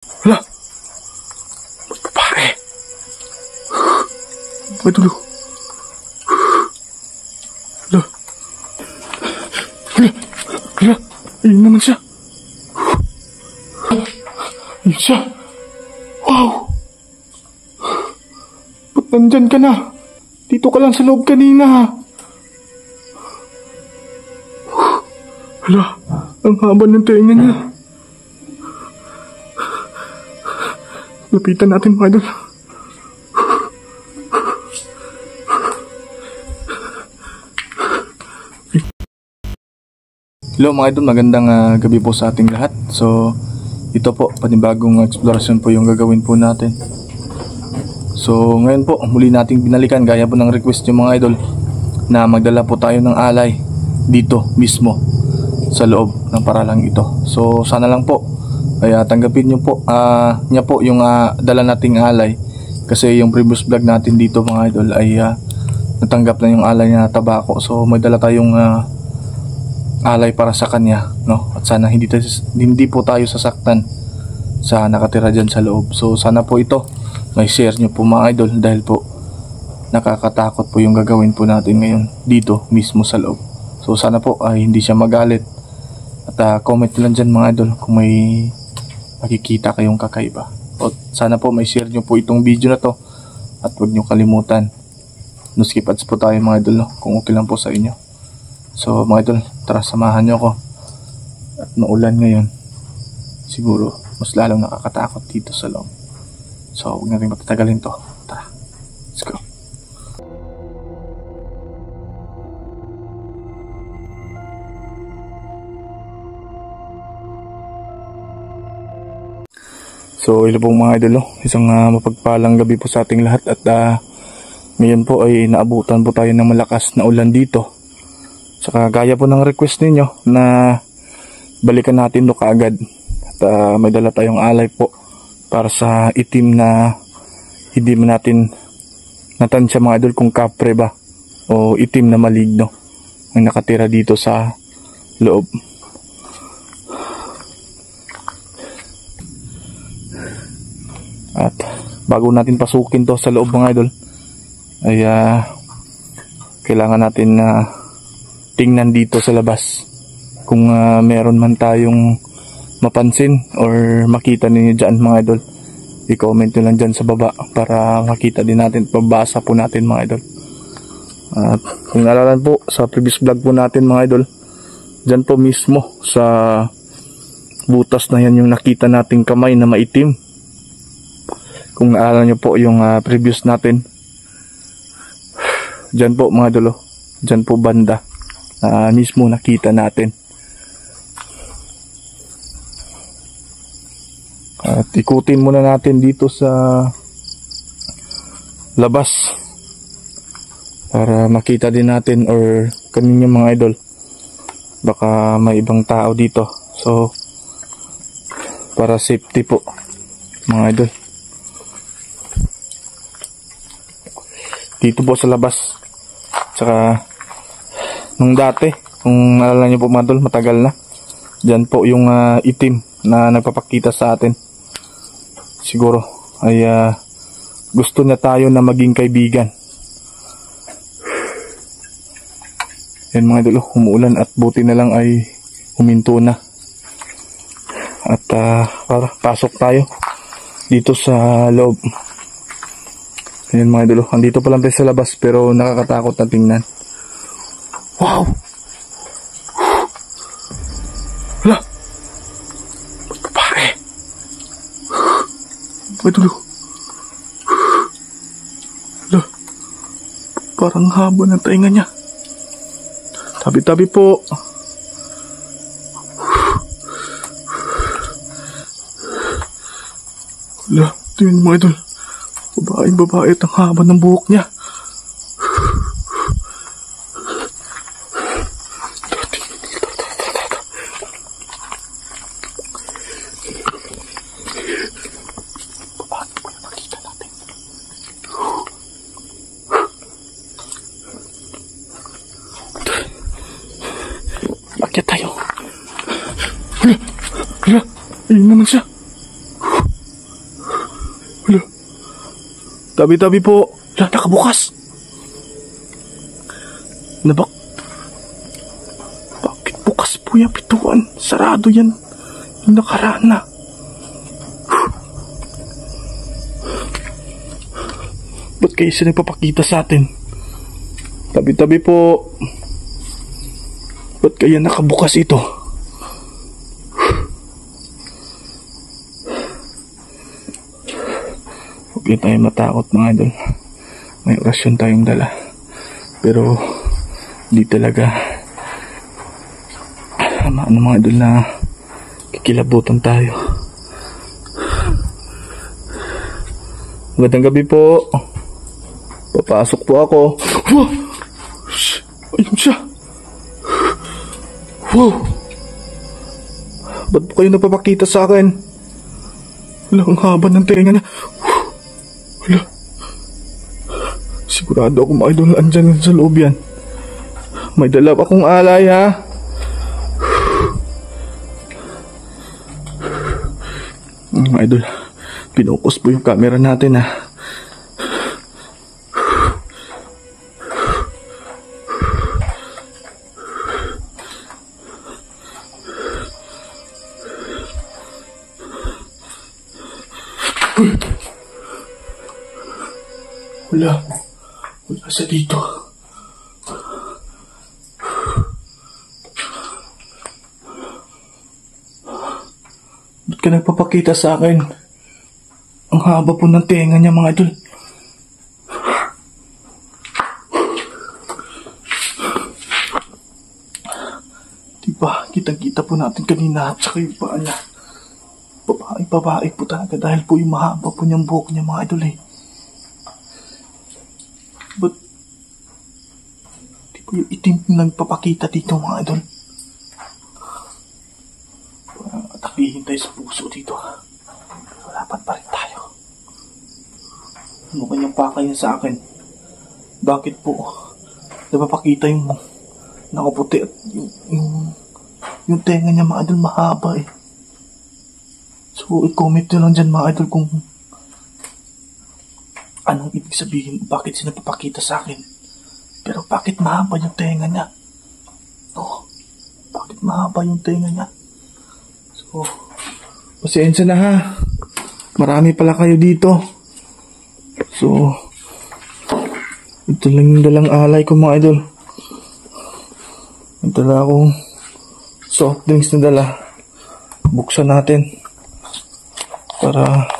Hala! Babae! Bakit ulo? Hala! Hala! Hala! Ayun naman siya! Ayun siya! Wow! Ba't nandyan ka na? Dito ka lang sa loob kanina. Hala! Ang haba ng tenga niya. Lapitan natin mga idol. Hello mga idol, magandang gabi po sa ating lahat. So ito po, panibagong eksplorasyon po yung gagawin po natin. So ngayon po, muli nating binalikan gaya po ng request yung mga idol na magdala po tayo ng alay dito mismo sa loob ng paralang ito. So sana lang po kaya tanggapin nyo po niya po yung dala nating alay, kasi yung previous vlog natin dito mga idol ay natanggap na yung alay na tabako. So may dala tayong alay para sa kanya, no? At sana hindi po tayo sasaktan sa nakatira dyan sa loob. So sana po ito may share nyo po mga idol, dahil po nakakatakot po yung gagawin po natin ngayon dito mismo sa loob. So sana po ay hindi siya magalit, at comment lang dyan mga idol kung may makikita kayong kakaiba. O sana po may share nyo po itong video na to, at huwag nyo kalimutan no skip ads po tayo mga idol, no? Kung okay lang po sa inyo. So mga idol, tara samahan nyo ako. At maulan ngayon, siguro mas lalong nakakatakot dito sa loob. So huwag na rin matatagalin to. Tara, let's go. So ilo pong mga idol, isang mapagpalang gabi po sa ating lahat. At ngayon po ay naabutan po tayo ng malakas na ulan dito. Saka gaya po ng request ninyo na balikan natin do kaagad. At may dala tayong alay po para sa itim na hindi man natin natansya mga idol kung kapre ba o itim na maligno ang nakatira dito sa loob. At bago natin pasukin to sa loob mga idol ay kailangan natin tingnan dito sa labas kung meron man tayong mapansin or makita ninyo dyan mga idol. I-comment nyo lang dyan sa baba para makita din natin, pabasa po natin mga idol. At kung naalala po sa previous vlog po natin mga idol, dyan po mismo sa butas na yan yung nakita nating kamay na maitim. Kung naalala nyo po yung previous natin, dyan po mga idol, dyan po banda mismo nakita natin. At ikutin muna natin dito sa labas para makita din natin, or kanina mga idol, baka may ibang tao dito. So para safety po mga idol, dito po sa labas. Tsaka nung dati, kung naalala nyo po mga idol, matagal na, dyan po yung itim na nagpapakita sa atin. Siguro ay gusto niya tayo na maging kaibigan. Yan mga idol, umuulan at buti na lang ay huminto na. At para pasok tayo dito sa loob. Yan mga idol, andito pa lang tayo sa labas pero nakakatakot na tingnan. Wow! Hala! Babae! Bakit ulo? Hala! Parang haba ng tainga niya. Tabi-tabi po. Hala! Ito yun mga idol. Babae at ang haba ng buhok niya. Akyat tayo. Hala! Hala! Ayun naman siya. Tabi-tabi po. Nakabukas. Bakit bukas po yung pintuan? Sarado yan. Yung nakaraan na. Ba't kayo sila nagpapakita sa atin? Tabi-tabi po. Ba't kaya nakabukas ito? Huwag na tayo matakot mga idol. May orasyon tayong dala. Pero di talaga mga idol na kikilabutan tayo. Magandang gabi po. Papasok po ako. Ayun siya. Ba't po kayo napapakita sa akin? Wala, ang haba ng tenga niya. Wala. Sigurado ako mga idol na andyan sa loob yan. May dala akong alay ha. Mga idol, pinukos po yung camera natin ha. Wala sa dito. Ba't ka nagpapakita sa akin? Ang haba po ng tenga niya mga idol. Diba, kitang-kita po natin kanina at saka yung paa niya. Babae po talaga dahil po yung mahaba po niyang buhok niya mga idol eh. Ba't di po yung itim nagpapakita dito mga idol? Atakihin tayo sa puso dito ha. Walapan pa rin tayo. Ano kanyang pakay niya sa akin? Bakit po napapakita yung nakaputi at yung tenga niya mga idol mahaba eh. So i-comment nyo lang dyan mga idol kung anong ibig sabihin, bakit sila papakita sa akin. Pero bakit mahaba yung tenga niya? Bakit mahaba yung tenga niya? So, pasensya na ha. Marami pala kayo dito. So, ito lang yung dalang alay ko mga idol. May dala akong soft drinks na dala. Buksan natin. Para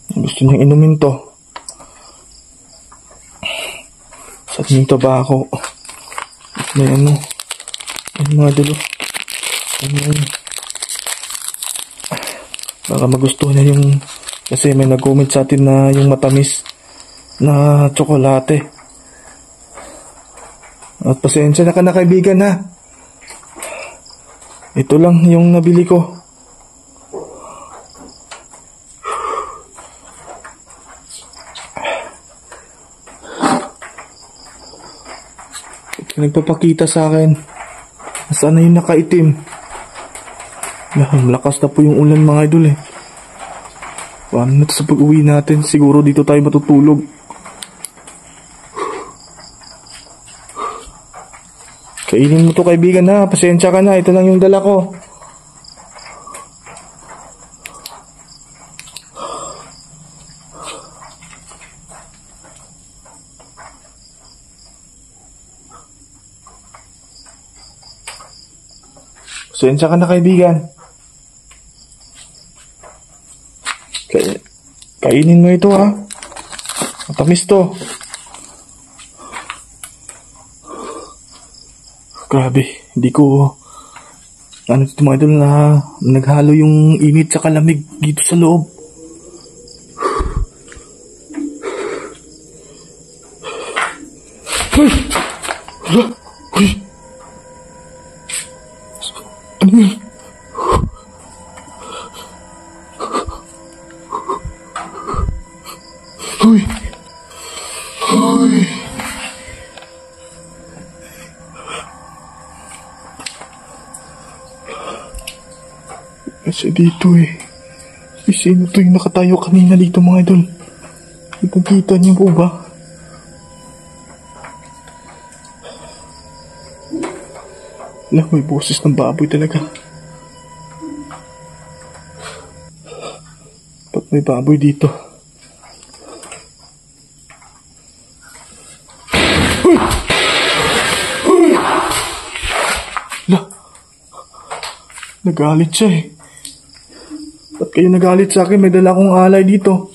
gusto niyang inumin to. Sa ating tabako. May mga idol. Baka magustuhan niya yung, kasi may nag-comment sa atin na yung matamis na tsokolate. At pasensya na ka na kaibigan ha. Ito lang yung nabili ko. Nagpapakita sa akin. Saan na yung nakaitim? Malakas na po yung ulan mga idol eh. Paano na sa pag-uwi natin? Siguro dito tayo matutulog. Kainin mo to kaibigan ha. Pasensya ka na. Ito lang yung dala ko. Pasensya ka na kaibigan. Kainin mo ito ha. Matamis to. Grabe, hindi ko dito mga idol na naghalo yung init sa kalamig dito sa loob. Hoy! Hoy! Ano yun? Hoy! Hoy! Kasi dito eh. Sino to yung nakatayo kanina dito mga idol? Kitang-kita niyo po ba? Wala, may boses ng baboy talaga. Ba't may baboy dito? Uy! Uy! Wala. Nagalit siya eh. Ba't kayo nagalit sa akin? May dala akong alay dito.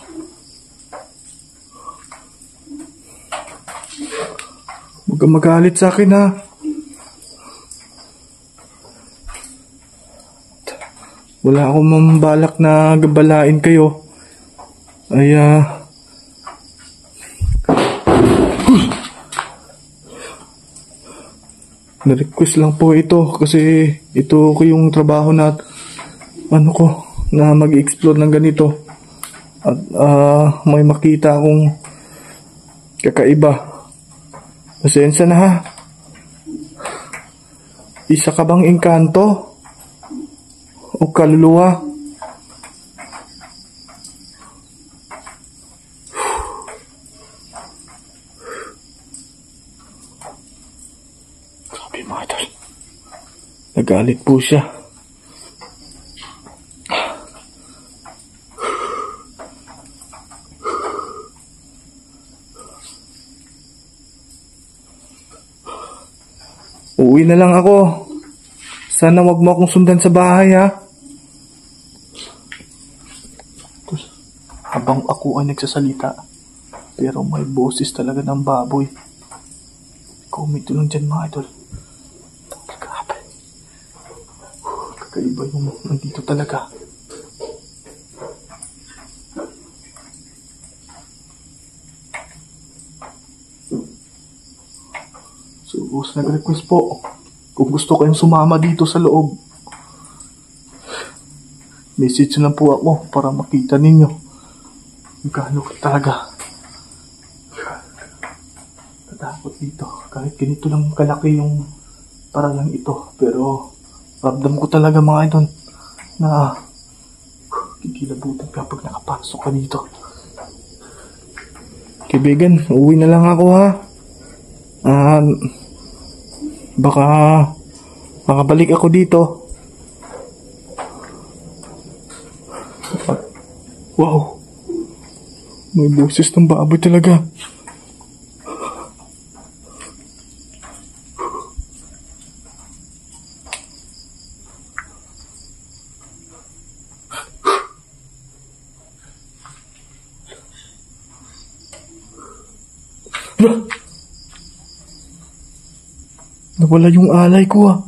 Huwag kang magalit sa akin ha. Wala akong mambalak na gabalain kayo. Ay, na-request lang po ito kasi ito ko yung trabaho na na mag-explore ng ganito. At may makita akong kakaiba. Pasensya na ha. Isa ka bang engkanto? O kaluluwa? Sabi mga tol, nagalit po siya. Uuwi na lang ako. Sana wag mo akong sundan sa bahay ha. Habang ako ay nagsasalita, pero may boses talaga ng baboy. Comment lang dyan mga idol. Grabe. Kakaiba yung nandito talaga. So, nag-request po kung gusto kayong sumama dito sa loob. Message lang po ako para makita ninyo. Gaano talaga natakot dito. Kahit ganito lang kalaki yung paralang ito. Pero ramdam ko talaga mga idol na kikilabutan kapag nakapasok ka dito. Kaibigan, uwi na lang ako ha. Baka makabalik ako dito. Wow, may boses ng baboy talaga. Nawala yung alay ko ah.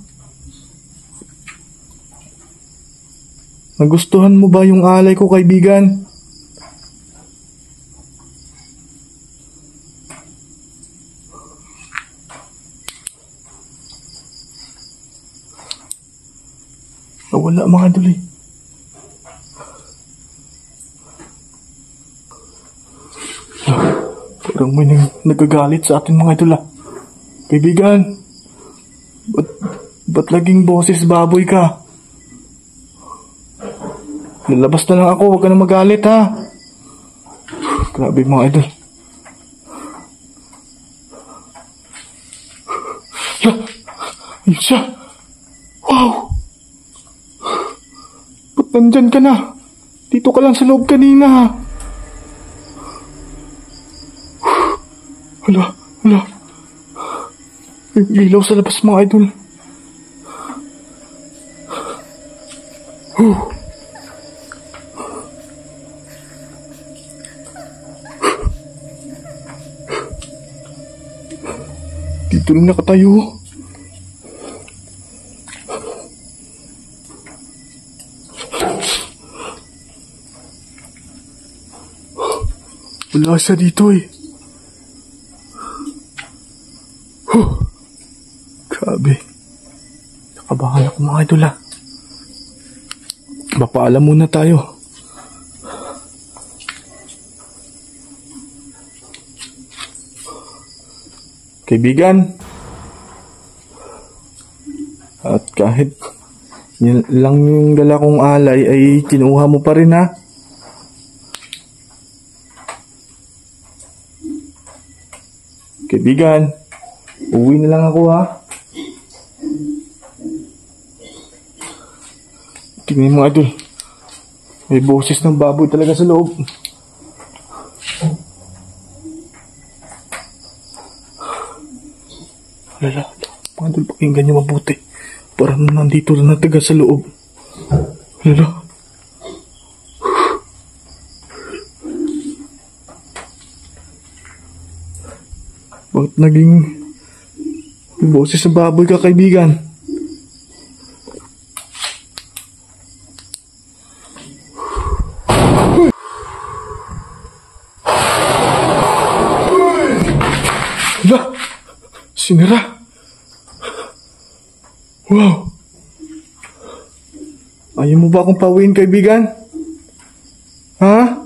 Nagustuhan mo ba yung alay ko, kaibigan? Nawala mga idol eh. Parang may nagagalit sa atin mga idol ah. Kaibigan, ba't laging boses baboy ka? Lalabas na lang ako, huwag ka na magalit ha. Grabe mga idol. Ayun siya. Wow. Ba't nandyan ka na? Dito ka lang sa loob kanina. Hala. May ilaw sa labas mga idol. Dito lang nakatayo. Wala siya dito eh. Grabe. Nakabahan ako mga idol ah. Mapaalam muna tayo. Kaibigan. At kahit yun lang yung dala kong alay ay kinuha mo pa rin ha. Kaibigan, uwi na lang ako ha. Tingnan mo idol. May boses ng baboy talaga sa loob. Lala, mga idol, pakinggan niyo mabuti. Parang nandito na nataga sa loob. Lala. Bakit naging may boses ng baboy ka, kaibigan? Hala! Sinira! Wow! Ayaw mo ba akong pauwiin, kaibigan? Ha?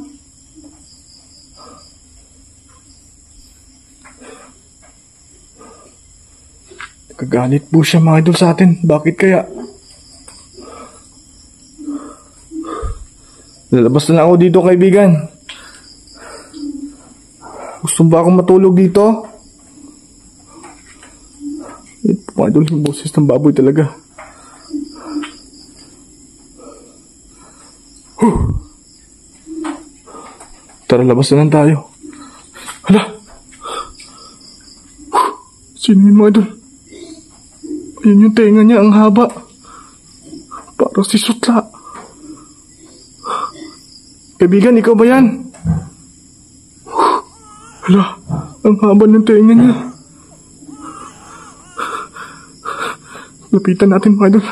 Kagalit po siya mga idol sa atin. Bakit kaya? Lalabas na lang ako dito, kaibigan. Gusto ba akong matulog dito? Ito mga idol, yung boses ng baboy talaga. Tara, labas na lang tayo. Hala! Sino yun mga idol? Ayun yung tenga niya, ang haba. Para si Sutla. Kaibigan, ikaw ba yan? Hala, ang haba ng tenga niya. Lapitan natin mga idol.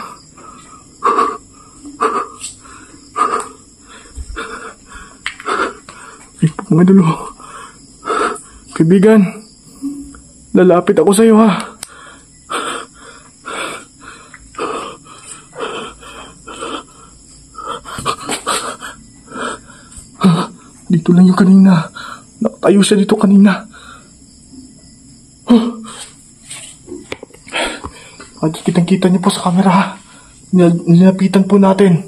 Ay po mga idol. Kaibigan, lalapit ako sa'yo ha. Dito lang yung kanina. Nakatayo siya dito kanina. Kitang-kita niyo po sa camera. Nilapitan po natin.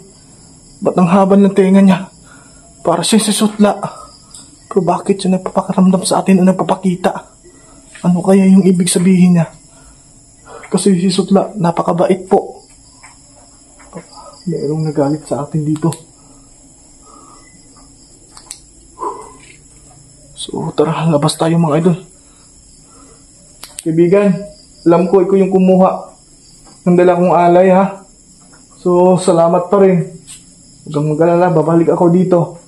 Ba't ang haba ng tenga niya? Para siya si Sutla. Pero bakit siya nagpapakaramdam sa atin o nagpapakita? Ano kaya yung ibig sabihin niya? Kasi si Sutla, napakabait po. Merong nagalit sa atin dito. So, tara, labas tayo mga idol. Kaibigan, alam ko ikaw yung kumuha ng dala kong alay ha. So, salamat pa rin. Huwag kang mag-alala, babalik ako dito.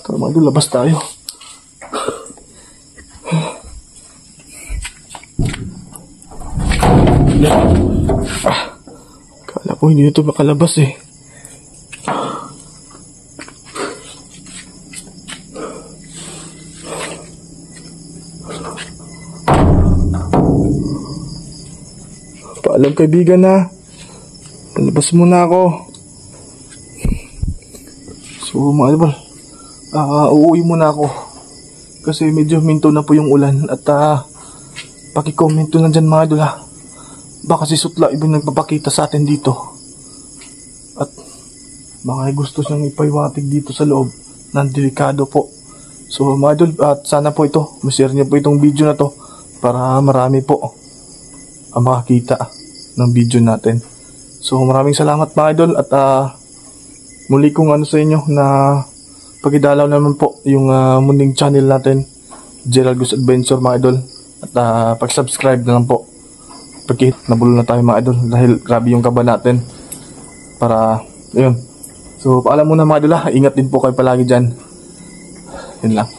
Tara mga idol, labas tayo. Kala ko hindi na ito makalabas eh. Paalam kaibigan na. Palabas muna ako. So mga idol, uuwi muna ako. Kasi medyo minto na po yung ulan. At paki-comment na dyan mga idol ha. Baka si Sutla ibang nagpapakita sa atin dito. At baka gusto siyang ipaiwatig dito sa loob. Delikado po. So mga idol, at sana po ito, ma-share niyo po itong video na to para marami po ang makakita ng video natin. So maraming salamat mga idol. At muli kong ano sa inyo na pagidalaw naman po yung munding channel natin, Gerald Goose Adventure mga idol. At pag-subscribe na lang po. Pagkihit nabulo na tayo mga idol dahil grabe yung kaba natin. Para yun. So paalam muna mga idol ha. Ingat din po kayo palagi dyan. Yun lang.